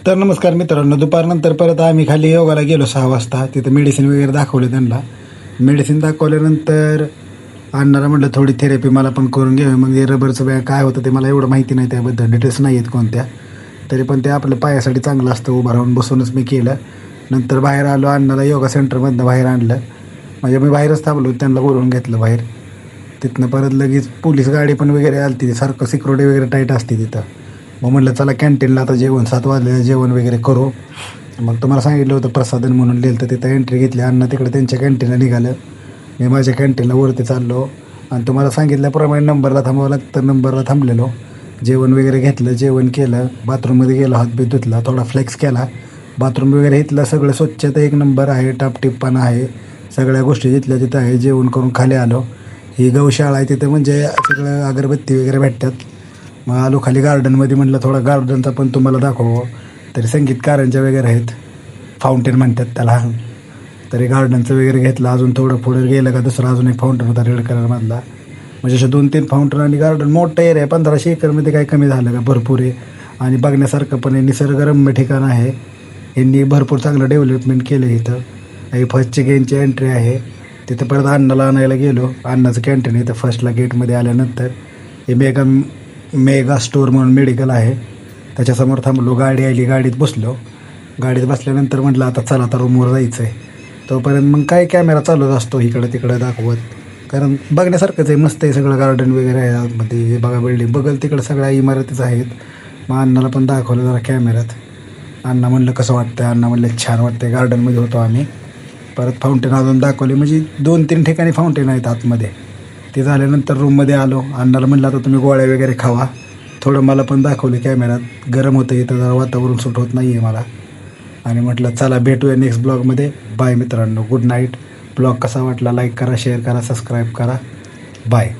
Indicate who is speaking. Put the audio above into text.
Speaker 1: तर नमस्कार मित्रांनो, दुपारनंतर परत आम्ही खाली योगाला गेलो 6 वाजता. तिथं मेडिसिन वगैरे दाखवलं त्यांना. मेडिसिन दाखवल्यानंतर अण्णाला म्हटलं थोडी थेरपी मला पण करून घ्यावी. मग हे रबरचं बॅग काय होतं ते मला एवढं माहिती नाही, त्याबद्दल डिटेल्स नाही आहेत कोणत्या. तरी पण ते आपल्या पायासाठी चांगलं असतं, उभं राहून बसूनच मी केलं. नंतर बाहेर आलो, अण्णाला योगा सेंटरमधनं बाहेर आणलं. म्हणजे मी बाहेरच थांबलो, त्यांना बोलवून घेतलं बाहेर. तिथनं परत लगेच पोलीस गाडी पण वगैरे आली ती, सारखं सिक्युरिटी वगैरे टाईट असते तिथं. मग म्हटलं चला कॅन्टीनला आता जेवण 7 वाजले, जेवण वगैरे करू. मग तुम्हाला सांगितलं होतं प्रसादन म्हणून लिहिलं, तर तिथं एंट्री घेतली. अण्णा तिकडे त्यांच्या कॅन्टीनला निघालं, मी माझ्या कॅन्टीनला वरती चाललो. आणि तुम्हाला सांगितल्याप्रमाणे नंबरला थांबावं लागतं, नंबरला थांबलेलो. जेवण वगैरे घेतलं, जेवण केलं, बाथरूममध्ये गेलो, हातबीत धुतला, थोडा फ्लेक्स केला. बाथरूम वगैरे इथलं सगळं स्वच्छता एक नंबर आहे, टापटिप्पणा आहे, सगळ्या गोष्टी जिथल्या तिथं आहे. जेवण करून खाली आलो. ही गौशाळा आहे, तिथं म्हणजे सगळं अगरबत्ती वगैरे भेटतात. मग आलो खाली गार्डनमध्ये, म्हटलं थोडा गार्डनचा पण तुम्हाला दाखवावं. तरी संगीतकारांच्या वगैरे आहेत, फाउंटेन म्हणतात त्याला. तरी गार्डनचं वगैरे घेतलं. अजून थोडं पुढे गेलं का दुसरा अजून एक फाउंटन होता रेड कलरमधला. म्हणजे असे 2-3 फाउंटन. आणि गार्डन मोठं एरिया आहे, 1500 एकरमध्ये काय कमी झालं का, भरपूर आहे. आणि बघण्यासारखं पण आहे, निसर्गरम्य ठिकाण आहे. यांनी भरपूर चांगलं डेव्हलपमेंट केलं इथं. ही फर्स्टची गेनची एंट्री आहे. तिथं परत अण्णाला आणायला गेलो. अण्णाचं कॅन्टीन इथं फर्स्टला गेटमध्ये आल्यानंतर. हे मेगा स्टोअर म्हणून मेडिकल आहे, त्याच्यासमोर थांबलो. गाडी आली, गाडीत बसलो. गाडीत बसल्यानंतर म्हटलं आता चला, आता रूमवर जायचं आहे. तोपर्यंत मग काय कॅमेरा चालूच असतो इकडं तिकडं दाखवत, कारण बघण्यासारखंच आहे, मस्त आहे सगळं. गार्डन वगैरे आहे आतमध्ये, हे बघा बिल्डिंग बघल तिकडं सगळ्या इमारतीच आहेत. मग अण्णाला पण दाखवलं जरा कॅमेऱ्यात. अण्णा म्हणलं कसं वाटतं, अण्णा म्हणलं छान वाटतं. गार्डनमध्ये होतो आम्ही. परत फाउंटेन अजून दाखवले, म्हणजे 2-3 ठिकाणी फाउंटेन आहेत आतमध्ये. ते झाल्यानंतर रूममध्ये आलो. अण्णाला म्हणलं आता तुम्ही गोळ्या वगैरे खावा. थोडं मला पण दाखवले कॅमेऱ्यात. गरम होतं इथं, जरा वातावरण सूट होत नाही आहे मला. आणि म्हटलं चला भेटूया नेक्स्ट ब्लॉगमध्ये. बाय मित्रांनो, गुड नाईट. ब्लॉग कसा वाटला लाईक करा, शेअर करा, सबस्क्राईब करा. बाय.